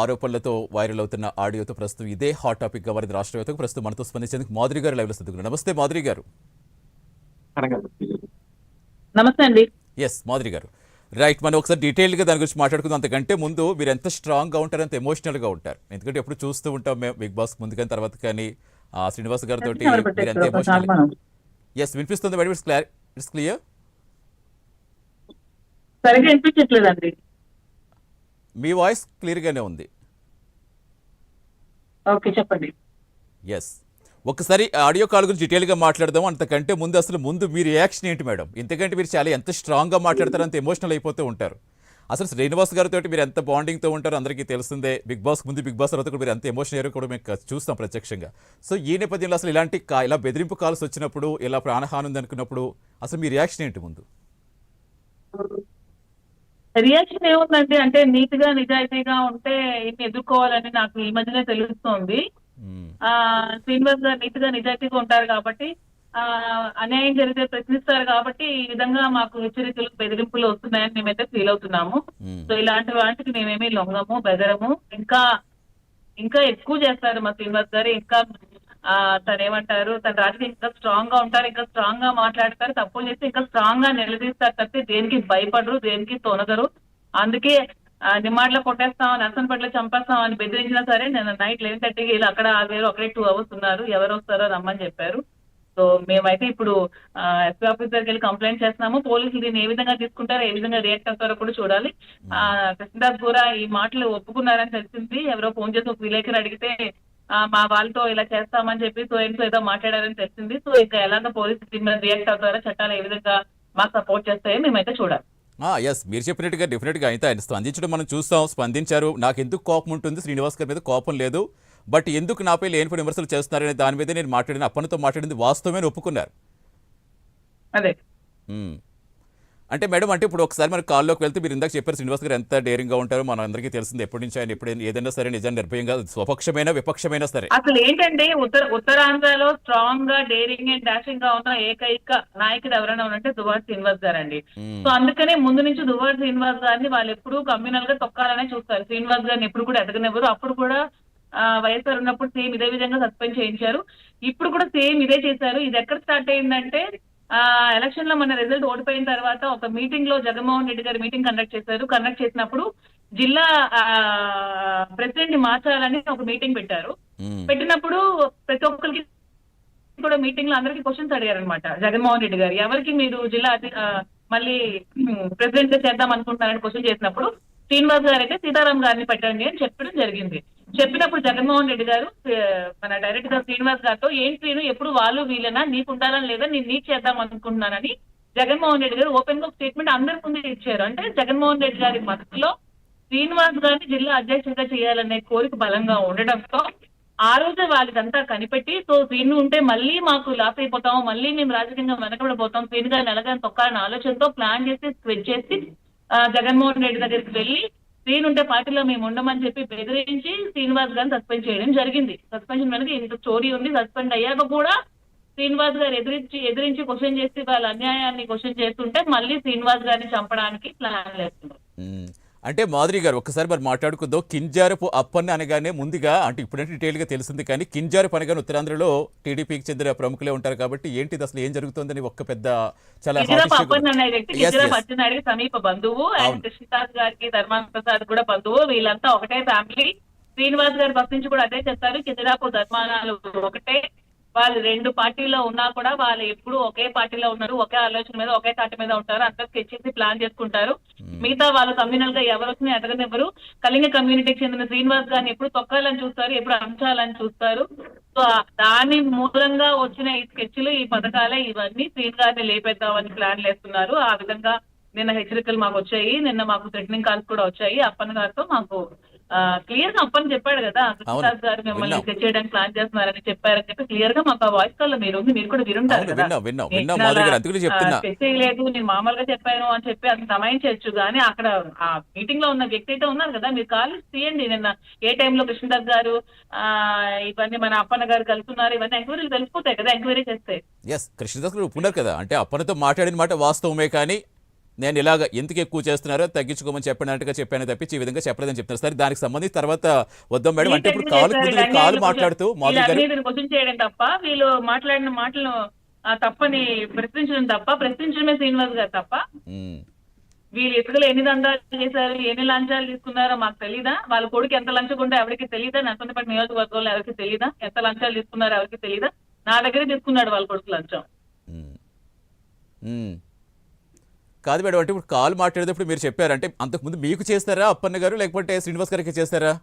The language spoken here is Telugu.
ఆరోపణలతో వైరల్ అవుతున్న ఆడియోతో ప్రస్తుతం ఇదే హాట్ టాపిక్ గా వారి రాష్ట్ర వ్యాప్తంగా ప్రస్తుతం మనతో స్పందించేందుకు మాధురి గారు లైవ్ లో సిద్ధంగా. నమస్తే మాధురి గారు. నమస్తే అండి. ఎస్ మాధురి గారు, రైట్. మనం ఒకసారి డీటెయిల్ గా దాని గురించి మాట్లాడుకుందాం. అంతకంటే ముందు మీరు ఎంత స్ట్రాంగ్ గా ఉంటారు, ఎంత ఎమోషనల్ గా ఉంటారు? ఎందుకంటే ఎప్పుడు చూస్తూ ఉంటాం మేము బిగ్ బాస్ ముందు కానీ తర్వాత కానీ శ్రీనివాస్ గారితో మీరు ఎంత ఎమోషనల్. ఎస్, వినిపిస్తుంది మేడం? It's clear. సరిగ్గా వినిపించట్లేదండి. మీ వాయిస్ క్లియర్ గానే ఉంది. ఓకే, చెప్పండి. ఎస్, ఒకసారి ఆడియో కాల్ గురించి డీటెయిల్గా మాట్లాడదాం. అంతకంటే ముందు మీ రియాక్షన్ ఏంటి మేడం? ఎందుకంటే మీరు చాలా ఎంత స్ట్రాంగ్గా మాట్లాడతారో అంత ఎమోషనల్ అయిపోతూ ఉంటారు. అసలు శ్రీనివాస్ గారితో మీరు ఎంత బాండింగ్తో ఉంటారో అందరికీ తెలిసిందే. బిగ్ బాస్ ముందు, బిగ్ బాస్ తర్వాత కూడా మీరు ఎంత ఎమోషన్ అయ్యారో కూడా మేము చూస్తాం ప్రత్యక్షంగా. సో ఈ నేపథ్యంలో అసలు ఇలాంటి ఇలా బెదిరింపు కాల్స్ వచ్చినప్పుడు, ఇలా ప్రాణహాని ఉంది అనుకున్నప్పుడు అసలు మీ రియాక్షన్ ఏంటి ముందు? రియాక్షన్ ఏముందండి అంటే నీట్ గా నిజాయితీగా ఉంటే ఇన్ని ఎదుర్కోవాలని నాకు ఈ మధ్యనే తెలుస్తోంది. శ్రీనివాస్ గారు నీట్ గా నిజాయితీగా ఉంటారు కాబట్టి, అన్యాయం జరిగితే ప్రశ్నిస్తారు కాబట్టి ఈ విధంగా మాకు హెచ్చరికలు, బెదిరింపులు వస్తున్నాయని మేమైతే ఫీల్ అవుతున్నాము. సో ఇలాంటి వాటికి మేమేమీ లొంగము, బెదరము. ఇంకా ఇంకా ఎక్కువ చేస్తారు మా శ్రీనివాస్ గారు. ఇంకా తను ఏమంటారు, తన రాజకీయ ఇంకా స్ట్రాంగ్ గా ఉంటారు, ఇంకా స్ట్రాంగ్ గా మాట్లాడతారు, తప్పులు చేస్తే ఇంకా స్ట్రాంగ్ గా నిలదీస్తారు తప్పితే దేనికి భయపడరు, దేనికి తొనగరు. అందుకే నిమ్మాడ్లో కొట్టేస్తాం, నర్సంపేటలో చంపేస్తాం అని బెదిరించినా సరే నేను నైట్ 11:30కి వీళ్ళు అక్కడ వేరు ఒకటే 2 hours ఉన్నారు, ఎవరు వస్తారో రమ్మని చెప్పారు. సో మేమైతే ఇప్పుడు ఎస్పీ ఆఫీస్ దగ్గరికి వెళ్ళి కంప్లైంట్ చేస్తున్నాము. పోలీసులు దీన్ని ఏ విధంగా తీసుకుంటారో, ఏ విధంగా రియాక్ట్ అవుతారో కూడా చూడాలి. కృష్ణదాస్ కూడా ఈ మాటలు ఒప్పుకున్నారని తెలిసింది. ఎవరో ఫోన్ చేసి ఒక విలేకరు అడిగితే మా వాళ్ళతో ఇలా చేస్తామని చెప్పి సో ఏదో మాట్లాడారని తెలిసింది. సో ఇంకా ఎలాగ పోలీసులు దీని మీద రియాక్ట్ అవుతారో, చట్టాలు ఏ విధంగా మాకు సపోర్ట్ చేస్తాయో మేమైతే చూడాలి. ఎస్, మీరు చెప్పినట్టుగా డెఫినెట్గా అయితే ఆయన స్పందించడం మనం చూస్తాం. స్పందించారు. నాకు ఎందుకు కోపం ఉంటుంది, శ్రీనివాస్ గారి మీద కోపం లేదు, బట్ ఎందుకు నాపై లేనిపోయిన విమర్శలు చేస్తున్నారనే దాని మీద నేను మాట్లాడిన అప్పన్నతో మాట్లాడింది వాస్తవమే ఒప్పుకున్నారు. అదే అంటే మేడం, అంటే ఇప్పుడు ఒకసారి మన కాల్లోకి వెళ్తే మీరు ఇందాక చెప్పారు శ్రీనివాస్ గారు ఎంత డేరింగ్గా ఉంటారో మన అందరికీ తెలిసింది. ఎప్పటి నుంచి ఆయన ఎప్పుడైనా ఏదైనా సరే నిజాన్ని నిర్భయంగా, స్వపక్షమైన విపక్షమైనా సరే. అసలు ఏంటంటే ఉత్తరాంధ్రలో స్ట్రాంగ్ గా, డేరింగ్ అండ్ డాషింగ్ గా ఉన్న ఏకైక నాయకుడు ఎవరైనా ఉన్నారంటే దువ్వాడ శ్రీనివాస్ గారు అండి. సో అందుకనే ముందు నుంచి దువ్వాడ శ్రీనివాస్ గారిని వాళ్ళు ఎప్పుడు కమ్యూనల్ గా తొక్కాలనే చూస్తారు. శ్రీనివాస్ గారిని ఎప్పుడు కూడా ఎదగనివ్వరు. అప్పుడు కూడా వైఎస్ఆర్ ఉన్నప్పుడు సేమ్ ఇదే విధంగా సస్పెండ్ చేయించారు. ఇప్పుడు కూడా సేమ్ ఇదే చేశారు. ఇది ఎక్కడ స్టార్ట్ అయిందంటే ఎలక్షన్ లో మన రిజల్ట్ ఓడిపోయిన తర్వాత ఒక మీటింగ్ లో జగన్మోహన్ రెడ్డి గారు మీటింగ్ కండక్ట్ చేశారు. కండక్ట్ చేసినప్పుడు జిల్లా ప్రెసిడెంట్ ని మార్చాలని ఒక మీటింగ్ పెట్టారు. పెట్టినప్పుడు ప్రతి ఒక్కరికి కూడా మీటింగ్ లో అందరికి క్వశ్చన్స్ అడిగారు అనమాట. జగన్మోహన్ రెడ్డి గారు ఎవరికి మీరు జిల్లా మళ్ళీ ప్రెసిడెంట్ గా చేద్దాం అనుకుంటున్నారని క్వశ్చన్ చేసినప్పుడు శ్రీనివాస్ గారు అయితే సీతారాం గారిని పెట్టండి అని చెప్పడం జరిగింది. చెప్పినప్పుడు జగన్మోహన్ రెడ్డి గారు మన డైరెక్ట్ గా శ్రీనివాస్ గారితో ఏంటి శ్రీను ఎప్పుడు వాళ్ళు వీళ్ళనా, నీకు ఉండాలని లేదా, నేను నీకు చేద్దాం అనుకుంటున్నానని జగన్మోహన్ రెడ్డి గారు ఓపెన్ గా స్టేట్మెంట్ అందరి ముందు ఇచ్చారు. అంటే జగన్మోహన్ రెడ్డి గారి మనసులో శ్రీనివాస్ గారిని జిల్లా అధ్యక్షుడిగా చేయాలనే కోరిక బలంగా ఉండడంతో ఆ రోజే వాళ్ళకంతా కనిపెట్టి, సో శ్రీను ఉంటే మళ్ళీ మాకు లాస్ అయిపోతాము, మళ్ళీ మేము రాజకీయంగా వెనకబడిపోతాం, శ్రీను గారిని ఎలాగని తొక్కాలని ఆలోచనతో ప్లాన్ చేసి స్క్వెచ్ చేసి జగన్మోహన్ రెడ్డి దగ్గరికి వెళ్ళి శ్రీను ఉంటే పార్టీలో మేము ఉండమని చెప్పి బెదిరించి శ్రీనివాస్ గారిని సస్పెండ్ చేయడం జరిగింది. సస్పెన్షన్ వెనక ఇంత స్టోరీ ఉంది. సస్పెండ్ అయ్యాక కూడా శ్రీనివాస్ గారు ఎదిరించి క్వశ్చన్ చేసి వాళ్ళ అన్యాయాన్ని క్వశ్చన్ చేస్తుంటే మళ్ళీ శ్రీనివాస్ గారిని చంపడానికి ప్లాన్ చేస్తున్నారు. అంటే మాధురి గారు ఒక్కసారి మరి మాట్లాడుకుందాం. కింజారపు అప్పన్న అనగానే ముందుగా, అంటే ఇప్పుడంటే డీటెయిల్గా తెలిసింది, కానీ కింజారపు అనగానే ఉత్తరాంధ్రలో టీడీపీకి చెందిన ప్రముఖులే ఉంటారు కాబట్టి ఏంటిది అసలు ఏం జరుగుతుందని ఒక్క పెద్ద చాలా సమీప బంధువు. అండ్ కృష్ణదాస్ గారికి ధర్మాన ప్రసాద్ కూడా బంధువు. వీళ్ళంతా ఒకటే ఫ్యామిలీ. శ్రీనివాస్ గారి బస్ నుంచి కూడా అదే చెప్తారు, కింజరాపు ధర్మానాలు ఒకటే. వాళ్ళు 2 పార్టీలో ఉన్నా కూడా వాళ్ళు ఎప్పుడు ఒకే పార్టీలో ఉన్నారు, ఒకే ఆలోచన మీద, ఒకే తాటి మీద ఉంటారు. అంతా స్కెచ్ చేసి ప్లాన్ చేసుకుంటారు. మిగతా వాళ్ళు కమ్యూనల్ గా ఎవరు వచ్చినా ఎదగనివ్వరు. కళింగ కమ్యూనిటీకి చెందిన శ్రీనివాస్ గారిని ఎప్పుడు తొక్కాలని చూస్తారు, ఎప్పుడు అంచాలని చూస్తారు. సో దాని మూలంగా వచ్చిన ఈ స్కెచ్లు, ఈ పథకాలే ఇవన్నీ శ్రీని గారిని లేపేద్దామని ప్లాన్ వేస్తున్నారు. ఆ విధంగా నిన్న హెచ్చరికలు మాకు వచ్చాయి. నిన్న మాకు థ్రెటనింగ్ కాల్స్ కూడా వచ్చాయి. అప్పన్న గారితో మాకు క్లియర్ గా అప్పని చెప్పాడు కదా, కృష్ణదాస్ గారు మిమ్మల్ని సెట్ చేయడానికి ప్లాన్ చేస్తున్నారని చెప్పారని చెప్పి క్లియర్ గా మాకు ఆ వాయిస్ కాల్ లో మీరు కూడా విరుంటారు కదా. చేయలేదు, నేను మామూలుగా చెప్పాను అని చెప్పి అది సమాయించవచ్చు. కానీ అక్కడ ఆ మీటింగ్ లో ఉన్న వ్యక్తి అయితే ఉన్నారు కదా, మీరు కాల్ తీయండి. నిన్న ఏ టైంలో కృష్ణదాస్ గారు ఇవన్నీ మన అప్పన్న గారు కలుస్తున్నారు, ఇవన్నీ ఎంక్వైరీలు తెలిసిపోతాయి కదా, ఎంక్వైరీ చేస్తే. కృష్ణదాస్ గారు ఒప్పుకున్నారు కదా, అంటే అప్పన్నతో మాట్లాడిన మాట వాస్తవమే, కానీ నేను ఇలాగ ఎందుకు ఎక్కువ చేస్తున్నారో తగ్గించుకోమని చెప్పినట్టుగా చెప్పాను తప్పించి ఈ విధంగా చెప్పలేదని చెప్తున్నారు. సరే దానికి సంబంధించి తర్వాత వద్దాం మేడం. అంటే ఇప్పుడు కాలుకు ముందు మీరు కాలు మాట్లాడుతూ మాధురి గారు అవినీతిని క్వశ్చన్ చేయడం తప్ప, వీళ్ళు మాట్లాడిన మాటలు తప్పని ప్రశ్నించడం తప్ప, ప్రశ్నించడమే శ్రీనివాస్ గారు తప్ప, ఉమ్, వీళ్ళు ఇసుకలు ఎన్ని దందాలు చేశారు, ఎన్ని లంచాలు తీసుకున్నారో మాకు తెలీదా? వాళ్ళ కొడుకు ఎంత లంచకుండా ఎవరికి తెలీదా? నర్సంపేట నియోజకవర్గంలో ఎవరికి తెలీదా? ఎంత లంచాలు తీసుకున్నారో ఎవరికి తెలీదా? నా దగ్గరే తీసుకున్నాడు వాళ్ళ కొడుకు లంచం. ఉమ్, ఉమ్. కాదు మేడం, అంటే ఇప్పుడు కాల్ మాట్లాడేటప్పుడు మీరు చెప్పారంటే అంతకుముందు మీకు చేస్తారా అప్పన్న గారు, లేకపోతే శ్రీనివాస్ గారికి చేస్తారా?